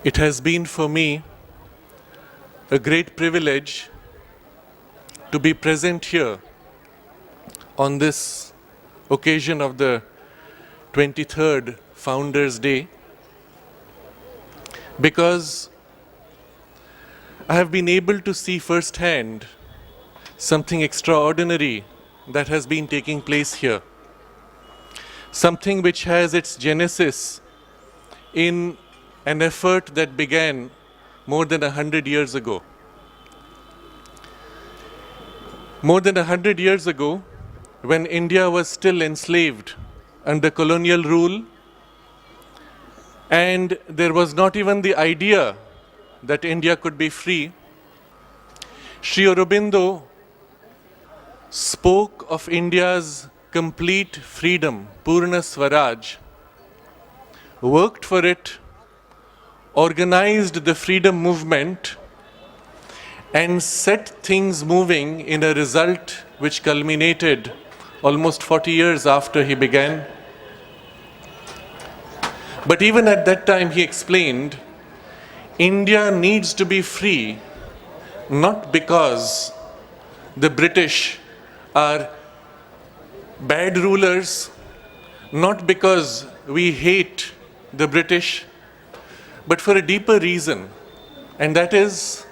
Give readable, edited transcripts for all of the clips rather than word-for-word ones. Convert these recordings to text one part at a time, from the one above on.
It has been for me a great privilege to be present here on this occasion of the 23rd Founders' Day, because I have been able to see firsthand something extraordinary that has been taking place here. Something which has its genesis in an effort that began more than 100 years ago. More than 100 years ago, when India was still enslaved under colonial rule, and there was not even the idea that India could be free, Sri Aurobindo spoke of India's complete freedom, Purna Swaraj, worked for it, organized the freedom movement, and set things moving in a result which culminated almost 40 years after he began. But even at that time he explained, India needs to be free, not because the British are bad rulers, not because we hate the British, but for a deeper reason, and that is,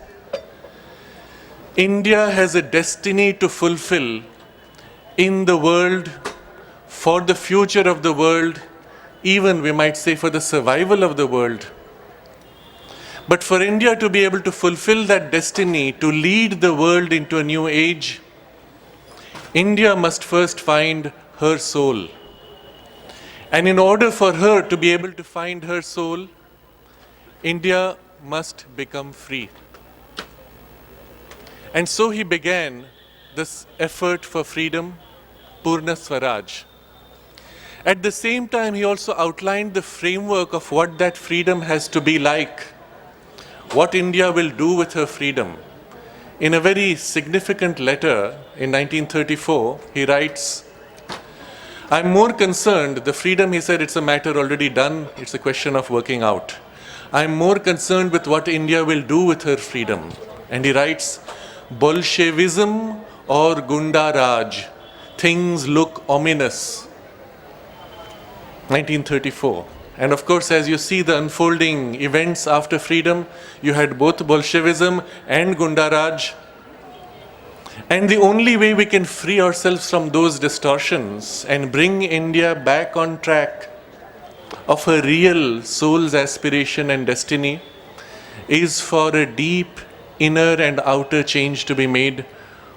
India has a destiny to fulfill in the world, for the future of the world, even we might say for the survival of the world. But for India to be able to fulfill that destiny, to lead the world into a new age, India must first find her soul. And in order for her to be able to find her soul, India must become free. And so he began this effort for freedom, Purna Swaraj. At the same time, he also outlined the framework of what that freedom has to be like, what India will do with her freedom. In a very significant letter in 1934, he writes, I'm more concerned, the freedom, he said, it's a matter already done, it's a question of working out. I'm more concerned with what India will do with her freedom. And he writes, Bolshevism or Gunda Raj, things look ominous. 1934. And of course, as you see the unfolding events after freedom, you had both Bolshevism and Gunda Raj. And the only way we can free ourselves from those distortions and bring India back on track of her real soul's aspiration and destiny is for a deep inner and outer change to be made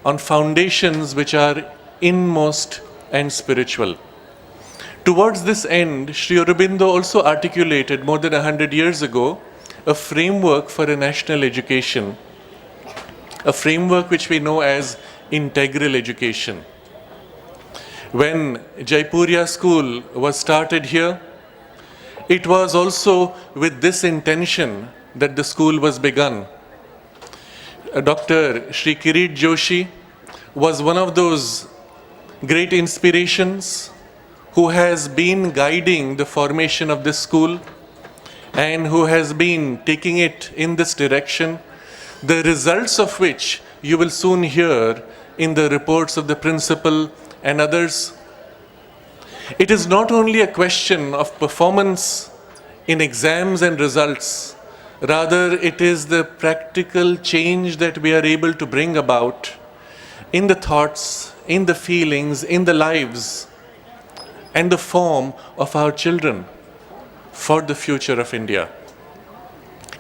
on foundations which are inmost and spiritual. Towards this end, Sri Aurobindo also articulated more than 100 years ago a framework for a national education, a framework which we know as integral education. When Jaipuria school was started here, it was also with this intention that the school was begun. Dr. Sri Kirit Joshi was one of those great inspirations who has been guiding the formation of this school and who has been taking it in this direction, the results of which you will soon hear in the reports of the principal and others. It is not only a question of performance in exams and results, rather it is the practical change that we are able to bring about in the thoughts, in the feelings, in the lives, and the form of our children for the future of India.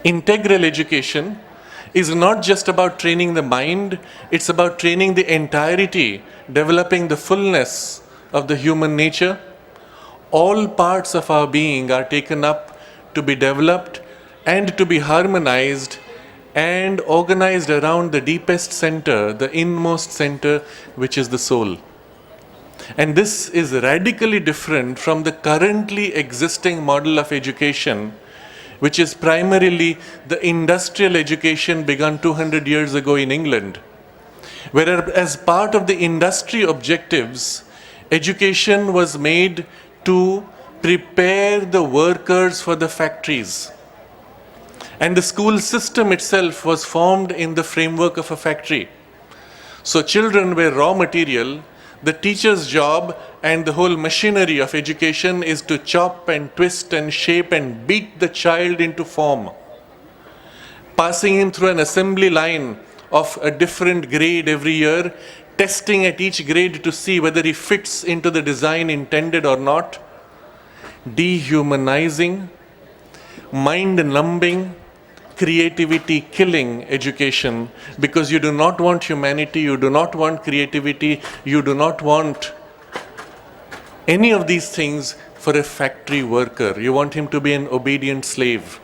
Integral education is not just about training the mind, it's about training the entirety, developing the fullness of the human nature. All parts of our being are taken up to be developed and to be harmonized and organized around the deepest center, the inmost center, which is the soul. And this is radically different from the currently existing model of education, which is primarily the industrial education begun 200 years ago in England, where as part of the industry objectives, education was made to prepare the workers for the factories. And the school system itself was formed in the framework of a factory. So children were raw material. The teacher's job and the whole machinery of education is to chop and twist and shape and beat the child into form, passing him through an assembly line of a different grade every year, testing at each grade to see whether he fits into the design intended or not, dehumanizing, mind-numbing, creativity killing education, because you do not want humanity, you do not want creativity, you do not want any of these things for a factory worker. You want him to be an obedient slave.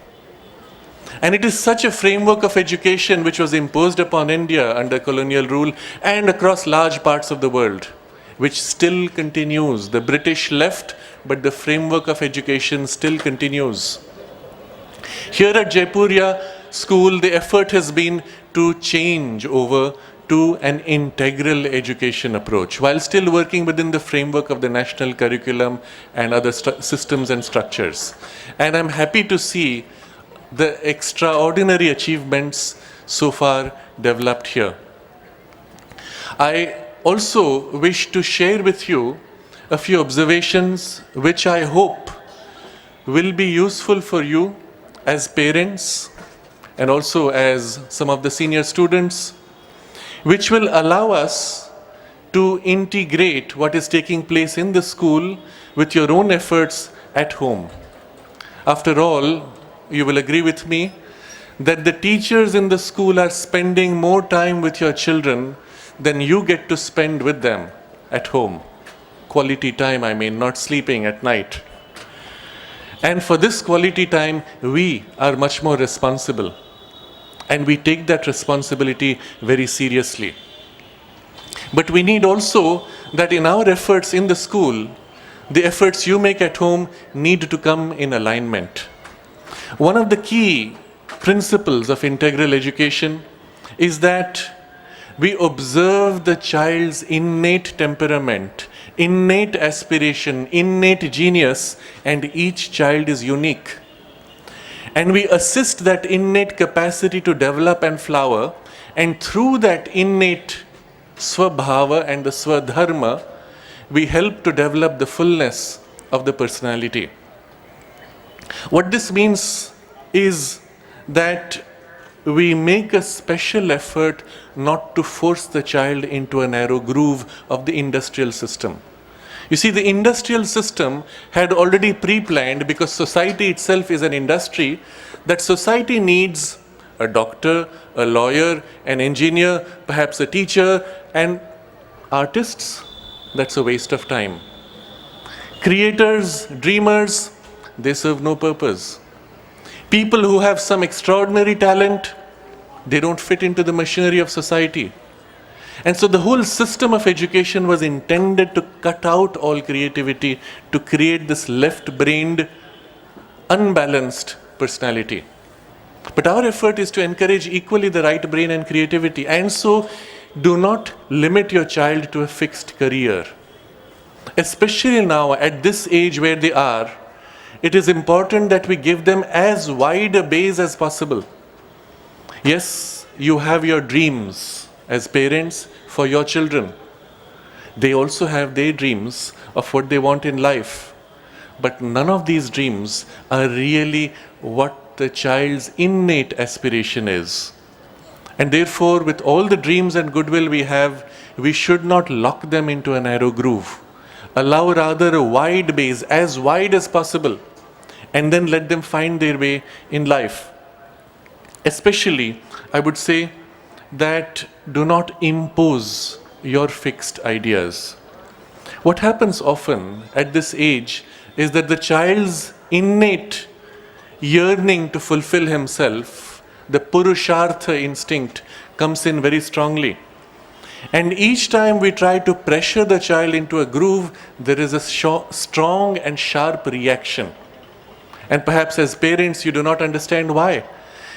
And it is such a framework of education which was imposed upon India under colonial rule and across large parts of the world, which still continues. The British left, but the framework of education still continues. Here at Jaipuria school, the effort has been to change over to an integral education approach, while still working within the framework of the national curriculum and other systems and structures. And I'm happy to see the extraordinary achievements so far developed here. I also wish to share with you a few observations which I hope will be useful for you as parents and also as some of the senior students, which will allow us to integrate what is taking place in the school with your own efforts at home. After all, you will agree with me that the teachers in the school are spending more time with your children than you get to spend with them at home. Quality time, I mean, not sleeping at night. And for this quality time, we are much more responsible. And we take that responsibility very seriously. But we need also that in our efforts in the school, the efforts you make at home need to come in alignment. One of the key principles of integral education is that we observe the child's innate temperament, innate aspiration, innate genius, and each child is unique. And we assist that innate capacity to develop and flower, and through that innate swabhava and the swadharma, we help to develop the fullness of the personality. What this means is that we make a special effort not to force the child into a narrow groove of the industrial system. You see, the industrial system had already pre-planned, because society itself is an industry, that society needs a doctor, a lawyer, an engineer, perhaps a teacher, and artists. That's a waste of time. Creators, dreamers, they serve no purpose. People who have some extraordinary talent, they don't fit into the machinery of society. And so the whole system of education was intended to cut out all creativity, to create this left-brained, unbalanced personality. But our effort is to encourage equally the right brain and creativity. And so do not limit your child to a fixed career. Especially now, at this age where they are, it is important that we give them as wide a base as possible. Yes, you have your dreams as parents for your children. They also have their dreams of what they want in life. But none of these dreams are really what the child's innate aspiration is. And therefore, with all the dreams and goodwill we have, we should not lock them into a narrow groove. Allow rather a wide base, as wide as possible, and then let them find their way in life. Especially, I would say that do not impose your fixed ideas. What happens often at this age is that the child's innate yearning to fulfill himself, the Purushartha instinct, comes in very strongly. And each time we try to pressure the child into a groove, there is a strong and sharp reaction. And perhaps as parents, you do not understand why.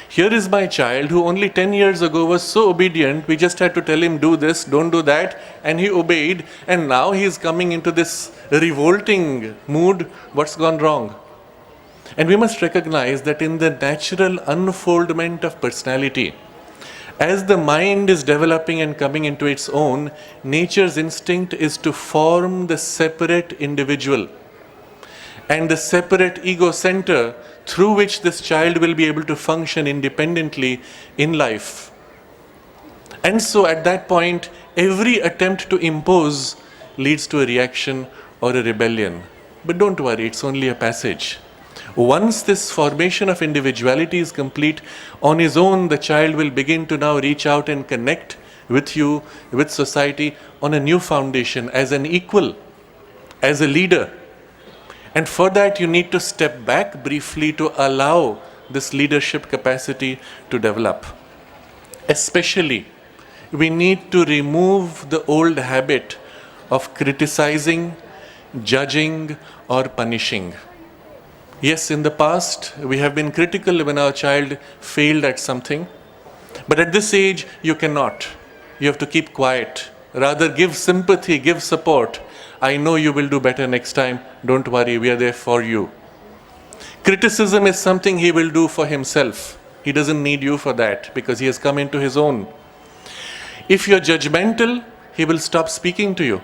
Here is my child who only 10 years ago was so obedient, we just had to tell him do this, don't do that, and he obeyed, and now he is coming into this revolting mood. What's gone wrong? And we must recognize that in the natural unfoldment of personality, as the mind is developing and coming into its own, nature's instinct is to form the separate individual and the separate ego center through which this child will be able to function independently in life. And so at that point, every attempt to impose leads to a reaction or a rebellion. But don't worry, it's only a passage. Once this formation of individuality is complete, on his own, the child will begin to now reach out and connect with you, with society, on a new foundation, as an equal, as a leader. And for that, you need to step back briefly to allow this leadership capacity to develop. Especially, we need to remove the old habit of criticizing, judging, or punishing. Yes, in the past, we have been critical when our child failed at something. But at this age, you cannot. You have to keep quiet. Rather, give sympathy, give support. I know you will do better next time. Don't worry, we are there for you. Criticism is something he will do for himself. He doesn't need you for that because he has come into his own. If you're judgmental, he will stop speaking to you.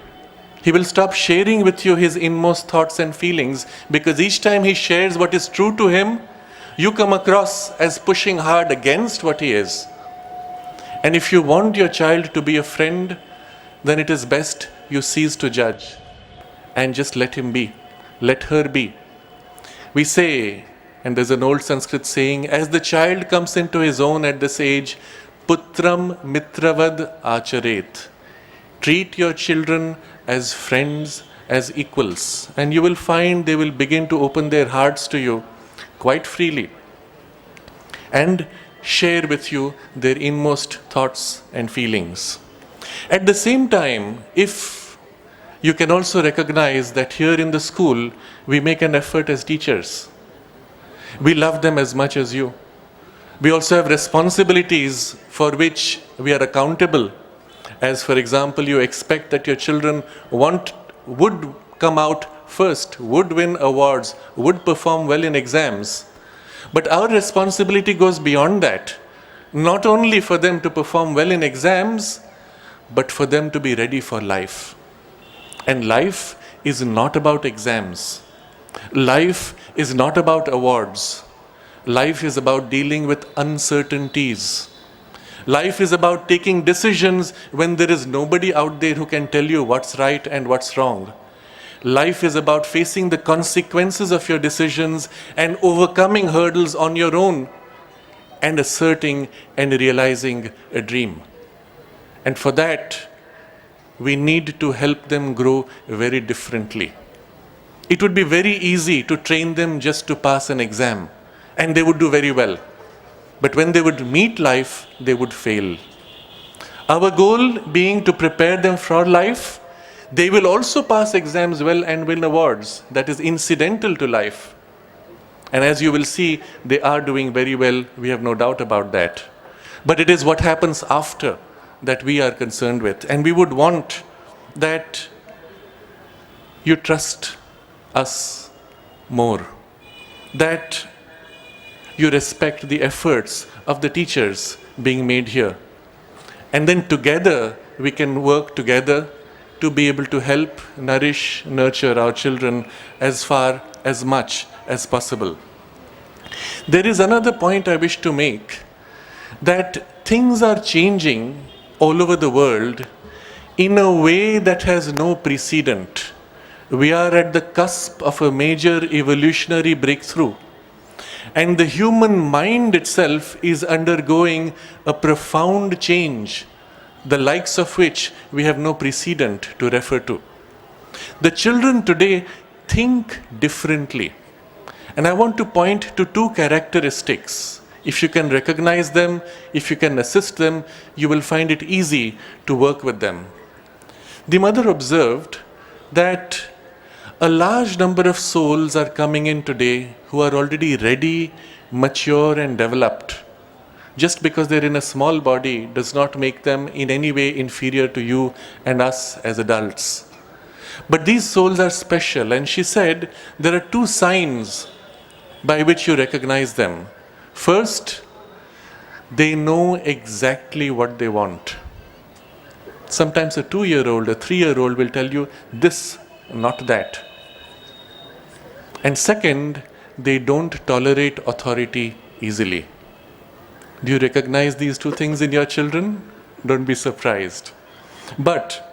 He will stop sharing with you his inmost thoughts and feelings, because each time he shares what is true to him, you come across as pushing hard against what he is. And if you want your child to be a friend, then it is best you cease to judge and just let him be, let her be. We say, and there's an old Sanskrit saying, as the child comes into his own at this age, putram mitravad acharet. Treat your children as friends, as equals, and you will find they will begin to open their hearts to you quite freely and share with you their inmost thoughts and feelings. At the same time, if you can also recognize that here in the school, we make an effort as teachers. We love them as much as you. We also have responsibilities for which we are accountable. As for example, you expect that your children would come out first, would win awards, would perform well in exams. But our responsibility goes beyond that. Not only for them to perform well in exams, but for them to be ready for life. And life is not about exams. Life is not about awards. Life is about dealing with uncertainties. Life is about taking decisions when there is nobody out there who can tell you what's right and what's wrong. Life is about facing the consequences of your decisions and overcoming hurdles on your own and asserting and realizing a dream. And for that, we need to help them grow very differently. It would be very easy to train them just to pass an exam, and they would do very well. But when they would meet life, they would fail. Our goal being to prepare them for life, they will also pass exams well and win awards. That is incidental to life. And as you will see, they are doing very well. We have no doubt about that. But it is what happens after that we are concerned with. And we would want that you trust us more. That you respect the efforts of the teachers being made here. And then together, we can work together to be able to help, nourish, nurture our children as much as possible. There is another point I wish to make, that things are changing all over the world in a way that has no precedent. We are at the cusp of a major evolutionary breakthrough. And the human mind itself is undergoing a profound change, the likes of which we have no precedent to refer to. The children today think differently. And I want to point to two characteristics. If you can recognize them, if you can assist them, you will find it easy to work with them. The mother observed that a large number of souls are coming in today who are already ready, mature, and developed. Just because they're in a small body does not make them in any way inferior to you and us as adults. But these souls are special, and she said there are two signs by which you recognize them. First, they know exactly what they want. Sometimes a 2-year-old, a 3-year-old will tell you this, not that. And second, they don't tolerate authority easily. Do you recognize these two things in your children? Don't be surprised. But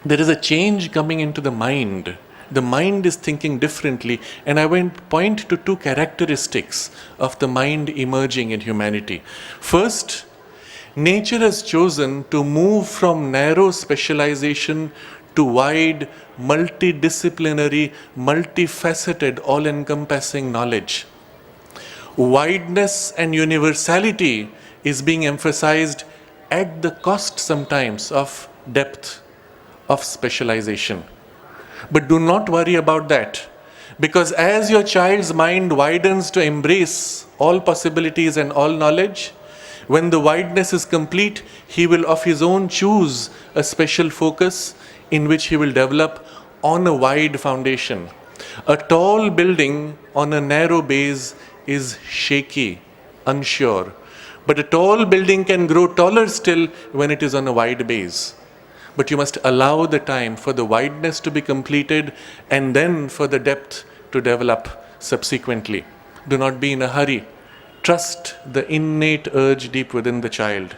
there is a change coming into the mind. The mind is thinking differently, and I will point to two characteristics of the mind emerging in humanity. First, nature has chosen to move from narrow specialization to wide, multidisciplinary, multifaceted, all-encompassing knowledge. Wideness and universality is being emphasized at the cost sometimes of depth, of specialization. But do not worry about that, because as your child's mind widens to embrace all possibilities and all knowledge, when the wideness is complete, he will of his own choose a special focus in which he will develop on a wide foundation. A tall building on a narrow base is shaky, unsure. But a tall building can grow taller still when it is on a wide base. But you must allow the time for the wideness to be completed and then for the depth to develop subsequently. Do not be in a hurry. Trust the innate urge deep within the child.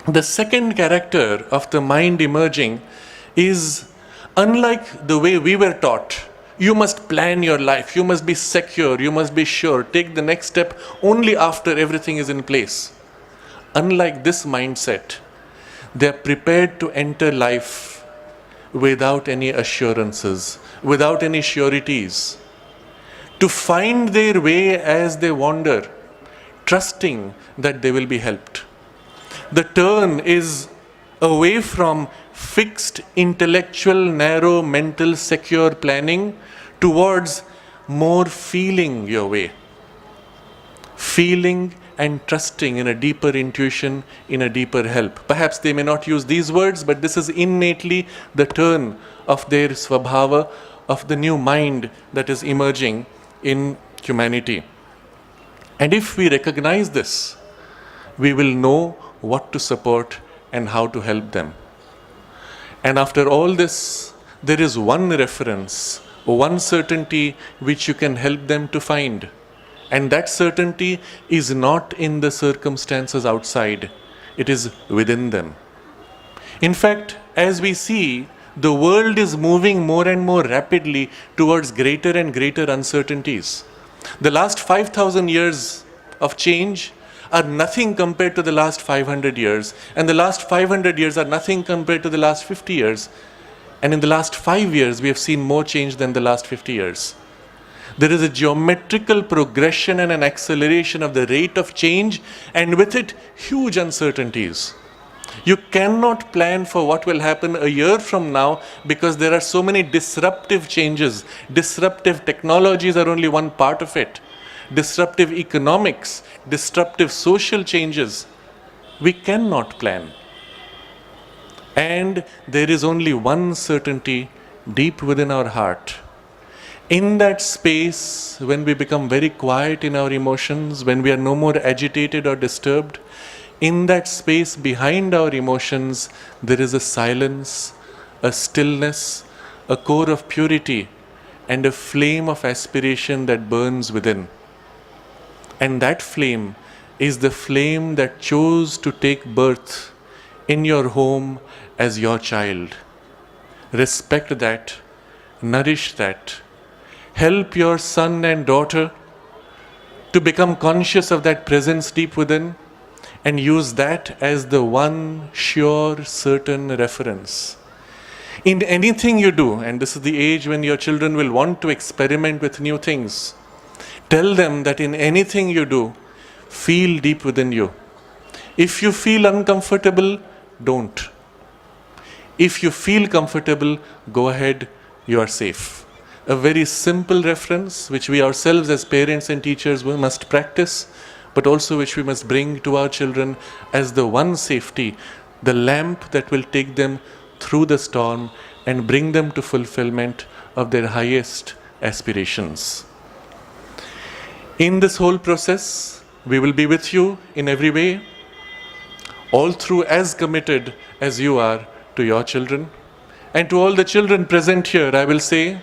The second character of the mind emerging is, unlike the way we were taught, you must plan your life, you must be secure, you must be sure, take the next step only after everything is in place. Unlike this mindset, they are prepared to enter life without any assurances, without any sureties, to find their way as they wander, trusting that they will be helped. The turn is away from fixed intellectual, narrow, mental, secure planning towards more feeling your way. Feeling and trusting in a deeper intuition, in a deeper help. Perhaps they may not use these words, but this is innately the turn of their svabhava, of the new mind that is emerging in humanity. And if we recognize this, we will know what to support and how to help them. And after all this, there is one reference, one certainty which you can help them to find. And that certainty is not in the circumstances outside, it is within them. In fact, as we see, the world is moving more and more rapidly towards greater and greater uncertainties. The last 5,000 years of change are nothing compared to the last 500 years, and the last 500 years are nothing compared to the last 50 years. And in the last 5 years, we have seen more change than the last 50 years. There is a geometrical progression and an acceleration of the rate of change, and with it, huge uncertainties. You cannot plan for what will happen a year from now because there are so many disruptive changes. Disruptive technologies are only one part of it. Disruptive economics, disruptive social changes. We cannot plan. And there is only one certainty deep within our heart. In that space, when we become very quiet in our emotions, when we are no more agitated or disturbed, in that space behind our emotions, there is a silence, a stillness, a core of purity, and a flame of aspiration that burns within. And that flame is the flame that chose to take birth in your home as your child. Respect that, nourish that. Help your son and daughter to become conscious of that presence deep within and use that as the one sure, certain reference. In anything you do, and this is the age when your children will want to experiment with new things, tell them that in anything you do, feel deep within you. If you feel uncomfortable, don't. If you feel comfortable, go ahead, you are safe. A very simple reference which we ourselves as parents and teachers must practice, but also which we must bring to our children as the one safety, the lamp that will take them through the storm and bring them to fulfillment of their highest aspirations. In this whole process, we will be with you in every way, all through as committed as you are to your children. And to all the children present here, I will say,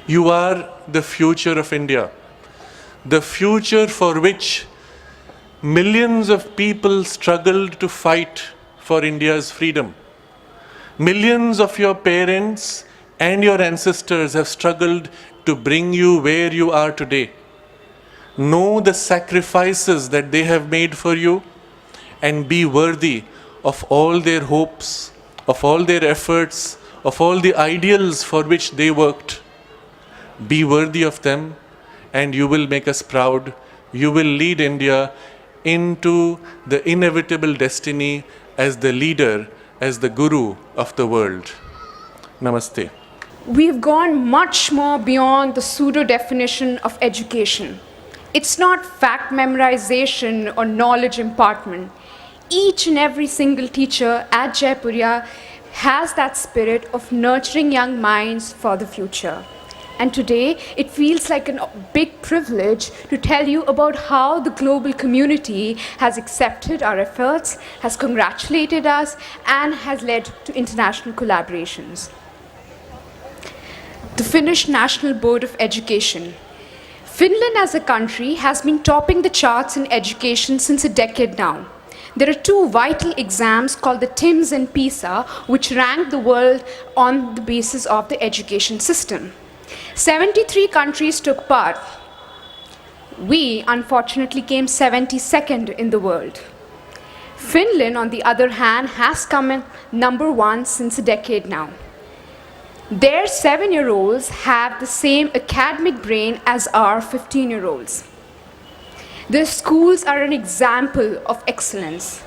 you are the future of India, the future for which millions of people struggled to fight for India's freedom. Millions of your parents and your ancestors have struggled to bring you where you are today. Know the sacrifices that they have made for you and be worthy of all their hopes, of all their efforts, of all the ideals for which they worked. Be worthy of them and you will make us proud. You will lead India into the inevitable destiny as the leader, as the guru of the world. Namaste. We've gone much more beyond the pseudo definition of education. It's not fact memorization or knowledge impartment. Each and every single teacher at Jaipuria has that spirit of nurturing young minds for the future. And today, it feels like a big privilege to tell you about how the global community has accepted our efforts, has congratulated us, and has led to international collaborations. The Finnish National Board of Education. Finland as a country has been topping the charts in education since a decade now. There are two vital exams called the TIMSS and PISA, which rank the world on the basis of the education system. 73 countries took part. We, unfortunately, came 72nd in the world. Finland, on the other hand, has come in number one since a decade now. Their 7-year-olds have the same academic brain as our 15-year-olds. Their schools are an example of excellence.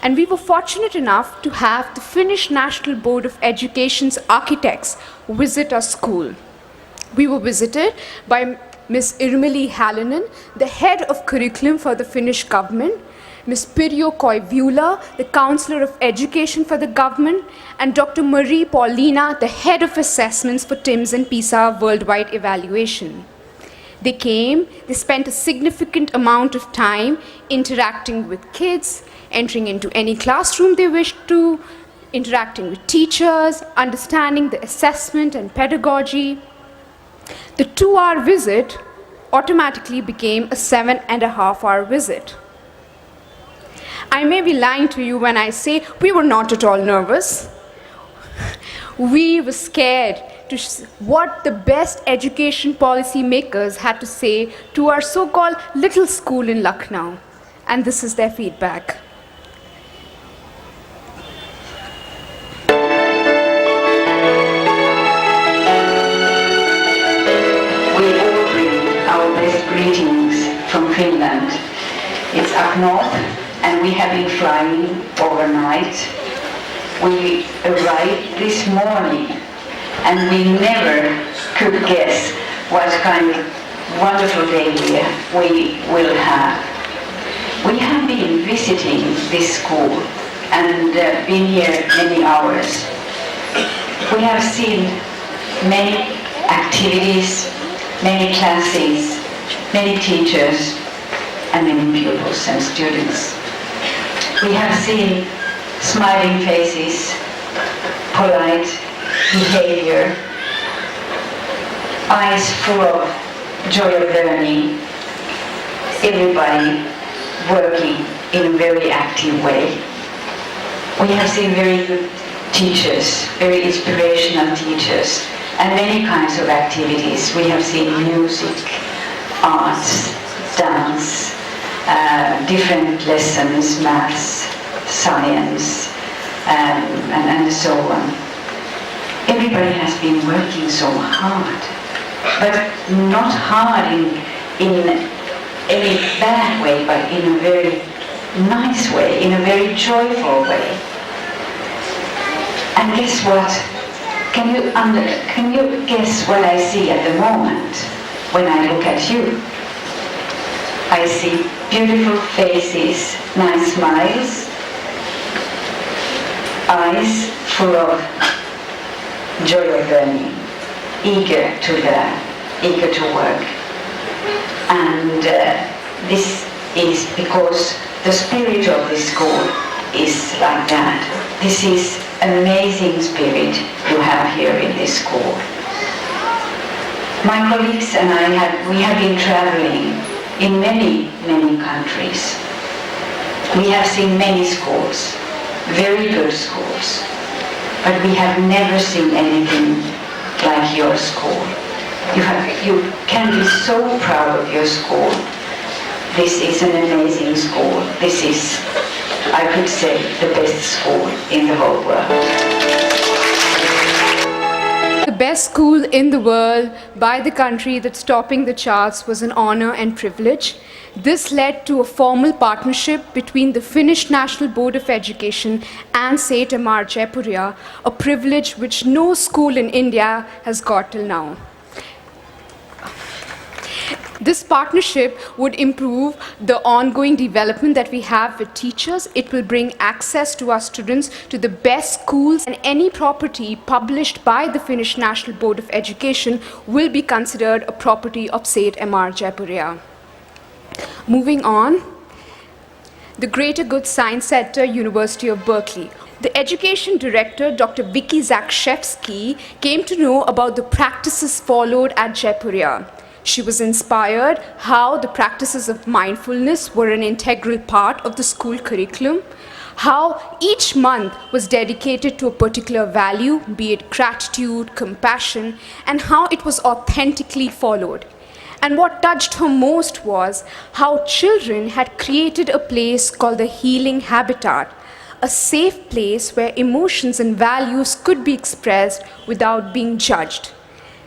And we were fortunate enough to have the Finnish National Board of Education's architects visit our school. We were visited by Ms. Irmeli Halonen, the head of curriculum for the Finnish government, Ms. Pirjo Koivula, the Counselor of Education for the government, and Dr. Marie Paulina, the head of assessments for TIMSS and PISA worldwide evaluation. They came, they spent a significant amount of time interacting with kids, entering into any classroom they wished to, interacting with teachers, understanding the assessment and pedagogy. The 2-hour visit automatically became a 7.5-hour visit. I may be lying to you when I say we were not at all nervous. We were scared to what the best education policy makers had to say to our so-called little school in Lucknow. And this is their feedback. We all bring our best greetings from Finland. It's up north and we have been flying overnight. We arrived this morning and we never could guess what kind of wonderful day we will have. We have been visiting this school and been here many hours. We have seen many activities, many classes, many teachers, and many pupils and students. We have seen smiling faces, polite behavior, eyes full of joy of learning, everybody working in a very active way. We have seen very good teachers, very inspirational teachers, and many kinds of activities. We have seen music, arts, dance, different lessons, maths, science, and so on. Everybody has been working so hard, but not hard in any bad way, but in a very nice way, in a very joyful way. And guess what? Can you guess what I see at the moment when I look at you? I see beautiful faces, nice smiles, eyes full of joy of learning, eager to learn, eager to work. And this is because the spirit of this school is like that. This is an amazing spirit you have here in this school. My colleagues and we have been traveling in many, many countries. We have seen many schools, very good schools, but we have never seen anything like your school. You can be so proud of your school. This is an amazing school. This is, I could say, the best school in the whole world. The best school in the world by the country that's topping the charts was an honor and privilege. This led to a formal partnership between the Finnish National Board of Education and St. Amar Jaipuria, a privilege which no school in India has got till now. This partnership would improve the ongoing development that we have with teachers. It will bring access to our students to the best schools, and any property published by the Finnish National Board of Education will be considered a property of St. Amar Jaipuria. Moving on, the Greater Good Science Center, University of Berkeley. The education director, Dr. Vicky Zakshevsky, came to know about the practices followed at Jaipuria. She was inspired how the practices of mindfulness were an integral part of the school curriculum, how each month was dedicated to a particular value, be it gratitude, compassion, and how it was authentically followed. And what touched her most was how children had created a place called the Healing Habitat, a safe place where emotions and values could be expressed without being judged.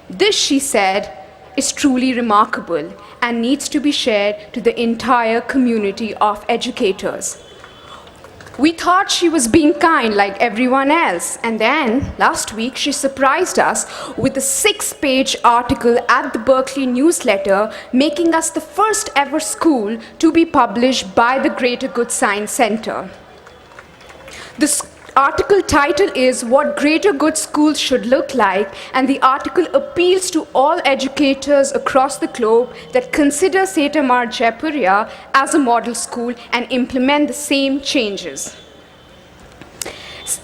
This, she said, is truly remarkable and needs to be shared to the entire community of educators. We thought she was being kind like everyone else, and then last week she surprised us with a 6-page article at the Berkeley newsletter, making us the first ever school to be published by the Greater Good Science Center. The article title is What Greater Good Schools Should Look Like, and the article appeals to all educators across the globe that consider St. Amar Jaipuria as a model school and implement the same changes.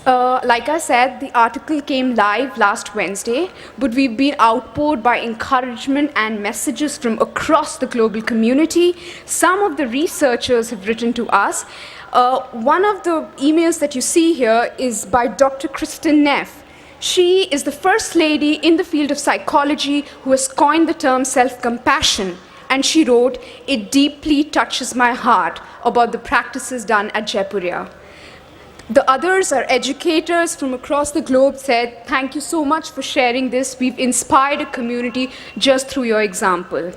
Like I said, the article came live last Wednesday, but we've been outpoured by encouragement and messages from across the global community. Some of the researchers have written to us. One of the emails that you see here is by Dr. Kristen Neff. She is the first lady in the field of psychology who has coined the term self-compassion, and she wrote, "It deeply touches my heart about the practices done at Jaipuria." The others are educators from across the globe said, "Thank you so much for sharing this. We've inspired a community just through your example."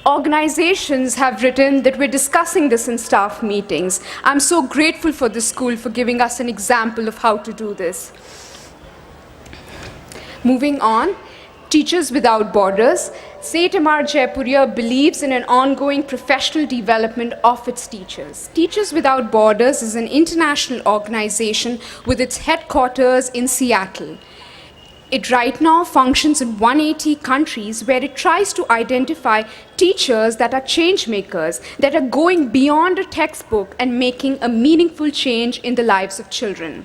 Organizations have written that we're discussing this in staff meetings. I'm so grateful for the school for giving us an example of how to do this. Moving on, Teachers Without Borders. St. Amar Jaipuria believes in an ongoing professional development of its teachers. Teachers Without Borders is an international organization with its headquarters in Seattle. It right now functions in 180 countries, where it tries to identify teachers that are change makers, that are going beyond a textbook and making a meaningful change in the lives of children.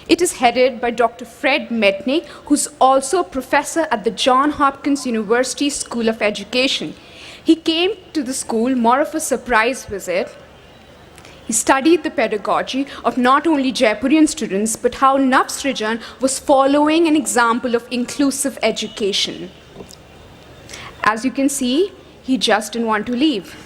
It is headed by Dr. Fred Metnick, who's also a professor at the Johns Hopkins University School of Education. He came to the school more of a surprise visit. He studied the pedagogy of not only Jaipurian students, but how Navsrijan was following an example of inclusive education. As you can see, he just didn't want to leave.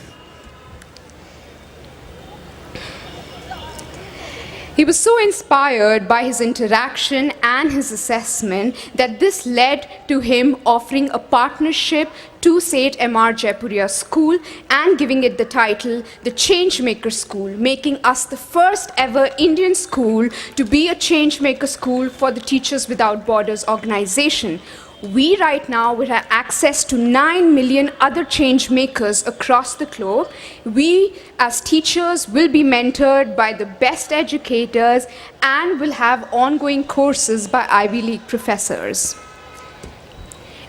He was so inspired by his interaction and his assessment that this led to him offering a partnership to St. Amar Jaipuria School and giving it the title, the Changemaker School, making us the first ever Indian school to be a Changemaker School for the Teachers Without Borders organization. We right now will have access to 9 million other change makers across the globe. We as teachers will be mentored by the best educators and will have ongoing courses by Ivy League professors.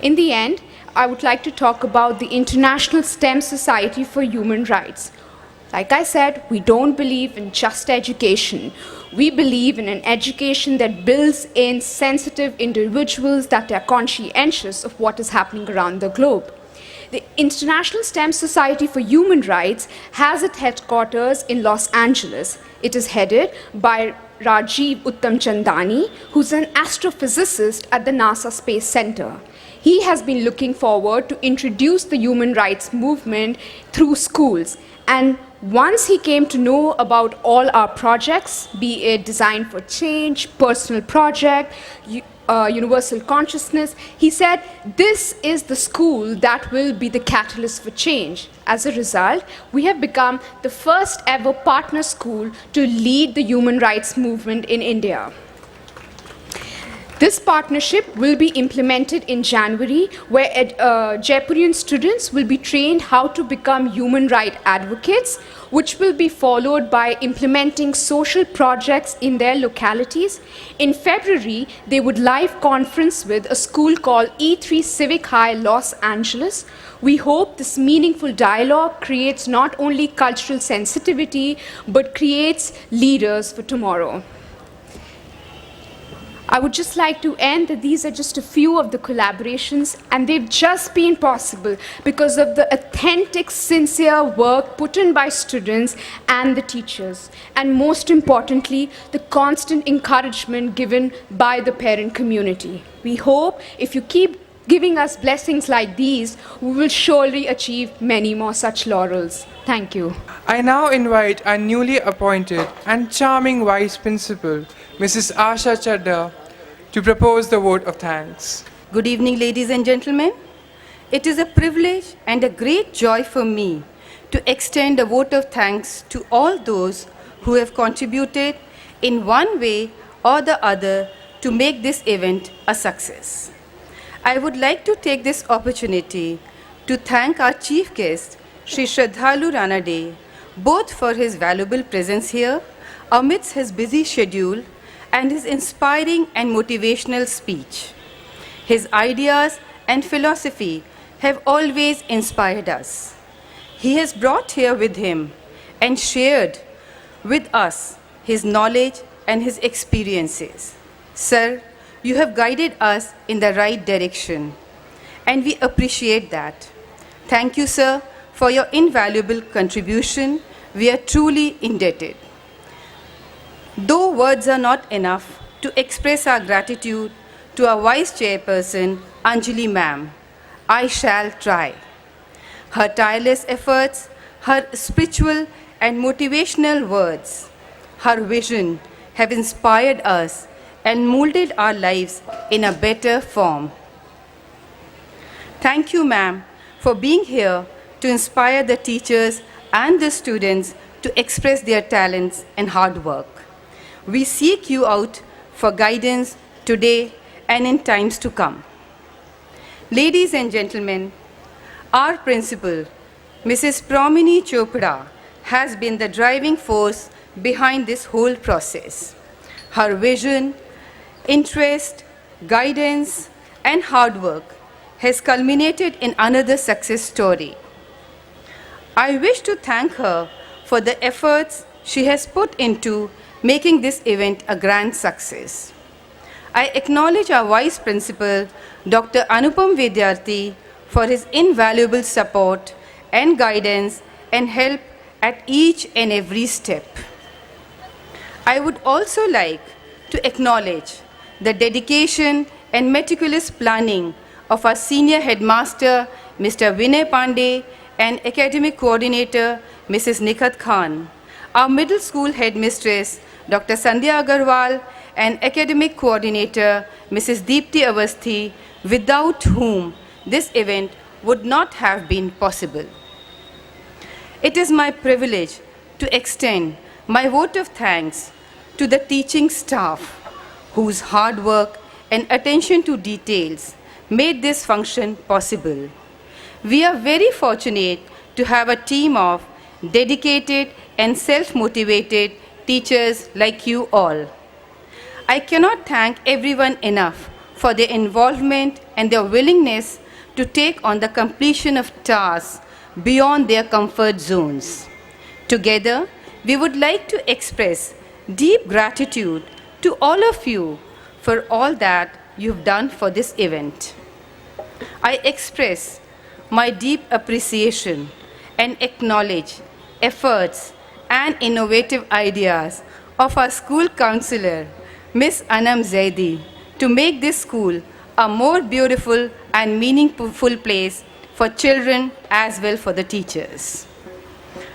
In the end, I would like to talk about the International STEM Society for Human Rights. Like I said, we don't believe in just education. We believe in an education that builds in sensitive individuals that are conscientious of what is happening around the globe. The International STEM Society for Human Rights has its headquarters in Los Angeles. It is headed by Rajiv Uttamchandani, who's an astrophysicist at the NASA Space Center. He has been looking forward to introduce the human rights movement through schools. And once he came to know about all our projects, be it Design for Change, Personal Project, Universal Consciousness, he said, this is the school that will be the catalyst for change. As a result, we have become the first ever partner school to lead the human rights movement in India. This partnership will be implemented in January, where Jaipurian students will be trained how to become human rights advocates, which will be followed by implementing social projects in their localities. In February, they would live conference with a school called E3 Civic High Los Angeles. We hope this meaningful dialogue creates not only cultural sensitivity, but creates leaders for tomorrow. I would just like to end that these are just a few of the collaborations, and they've just been possible because of the authentic, sincere work put in by students and the teachers, and most importantly, the constant encouragement given by the parent community. We hope if you keep giving us blessings like these, we will surely achieve many more such laurels. Thank you. I now invite our newly appointed and charming Vice Principal, Mrs. Asha Chadda, to propose the vote of thanks. Good evening, ladies and gentlemen. It is a privilege and a great joy for me to extend a vote of thanks to all those who have contributed in one way or the other to make this event a success. I would like to take this opportunity to thank our chief guest, Shri Sraddhalu Ranade, both for his valuable presence here amidst his busy schedule and his inspiring and motivational speech. His ideas and philosophy have always inspired us. He has brought here with him and shared with us his knowledge and his experiences. Sir, you have guided us in the right direction, and we appreciate that. Thank you, sir, for your invaluable contribution. We are truly indebted. Though words are not enough to express our gratitude to our Vice Chairperson, Anjali Ma'am, I shall try. Her tireless efforts, her spiritual and motivational words, her vision have inspired us and molded our lives in a better form. Thank you, ma'am, for being here to inspire the teachers and the students to express their talents and hard work. We seek you out for guidance today and in times to come. Ladies and gentlemen, our principal, Mrs. Pramini Chopra, has been the driving force behind this whole process. Her vision, interest, guidance, and hard work has culminated in another success story. I wish to thank her for the efforts she has put into making this event a grand success. I acknowledge our Vice Principal, Dr. Anupam Vidyarthi, for his invaluable support and guidance and help at each and every step. I would also like to acknowledge the dedication and meticulous planning of our Senior Headmaster, Mr. Vinay Pandey, and Academic Coordinator, Mrs. Nikhat Khan, our Middle School Headmistress, Dr. Sandhya Agarwal, and Academic Coordinator, Mrs. Deepti Avasthi, without whom this event would not have been possible. It is my privilege to extend my vote of thanks to the teaching staff whose hard work and attention to details made this function possible. We are very fortunate to have a team of dedicated and self-motivated teachers like you all. I cannot thank everyone enough for their involvement and their willingness to take on the completion of tasks beyond their comfort zones. Together, we would like to express deep gratitude to all of you for all that you've done for this event. I express my deep appreciation and acknowledge efforts and innovative ideas of our school counselor, Ms. Anam Zaidi, to make this school a more beautiful and meaningful place for children as well for the teachers.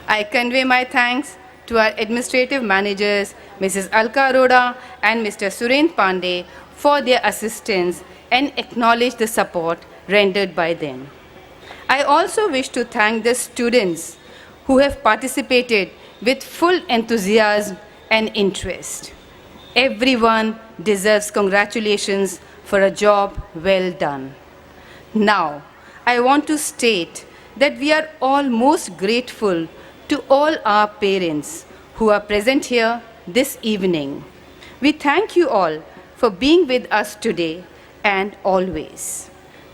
I convey my thanks to our administrative managers, Mrs. Alka Arora and Mr. Suren Pandey, for their assistance and acknowledge the support rendered by them. I also wish to thank the students who have participated with full enthusiasm and interest. Everyone deserves congratulations for a job well done. Now, I want to state that we are all most grateful to all our parents who are present here this evening. We thank you all for being with us today and always.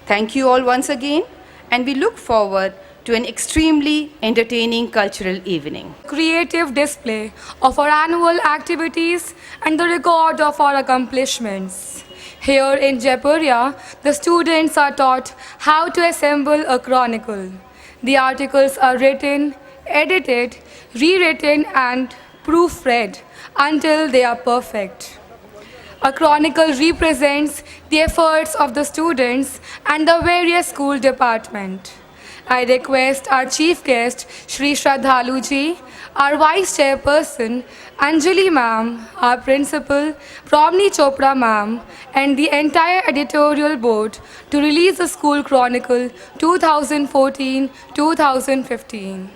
Thank you all once again, and we look forward to an extremely entertaining cultural evening. Creative display of our annual activities and the record of our accomplishments. Here in Jaipuria, the students are taught how to assemble a chronicle. The articles are written, edited, rewritten and proofread until they are perfect. A chronicle represents the efforts of the students and the various school departments. I request our chief guest, Shri Sraddhalu ji, our vice chairperson, Anjali ma'am, our principal, Promni Chopra ma'am, and the entire editorial board to release the School Chronicle 2014-2015.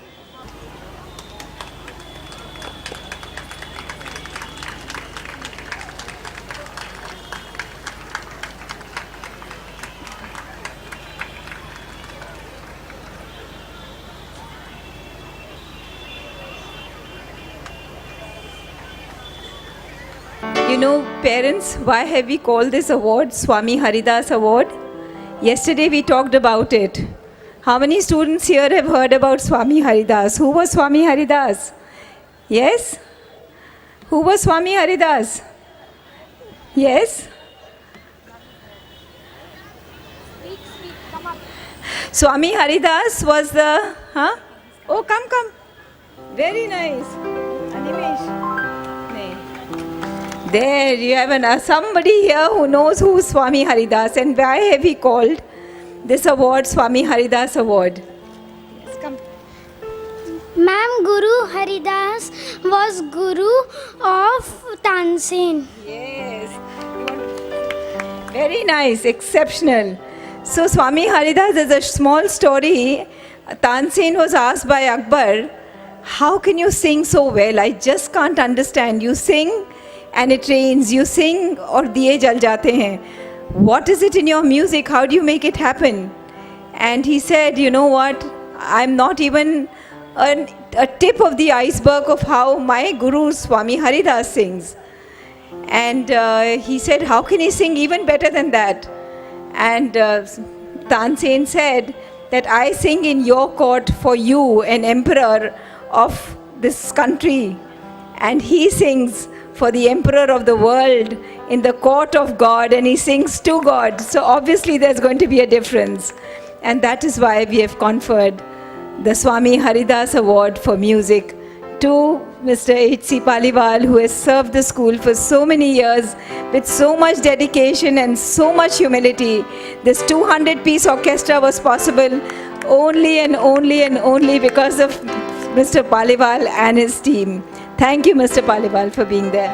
You know, parents, why have we called this award Swami Haridas Award? Yesterday we talked about it. How many students here have heard about Swami Haridas? Who was Swami Haridas? Yes? Who was Swami Haridas? Yes? Swami Haridas was the... Huh? Oh, come. Very nice. Animesh. There you have somebody here who knows who is Swami Haridas and why have we called this award Swami Haridas Award. Yes, come. Ma'am, Guru Haridas was Guru of Tansen. Yes. Very nice, exceptional. So Swami Haridas is a small story. Tansen was asked by Akbar, how can you sing so well? I just can't understand. You sing and it rains, you sing or diye jal jate hain. What is it in your music? How do you make it happen? And he said, you know what, I'm not even a tip of the iceberg of how my guru Swami Haridas sings. And he said, how can he sing even better than that? And Tansen said that I sing in your court for you, an emperor of this country. And he sings for the emperor of the world in the court of God, and he sings to God. So obviously there's going to be a difference. And that is why we have conferred the Swami Haridas Award for music to Mr. H.C. Paliwal, who has served the school for so many years with so much dedication and so much humility. This 200-piece orchestra was possible only and only because of Mr. Paliwal and his team. Thank you, Mr. Paliwal, for being there.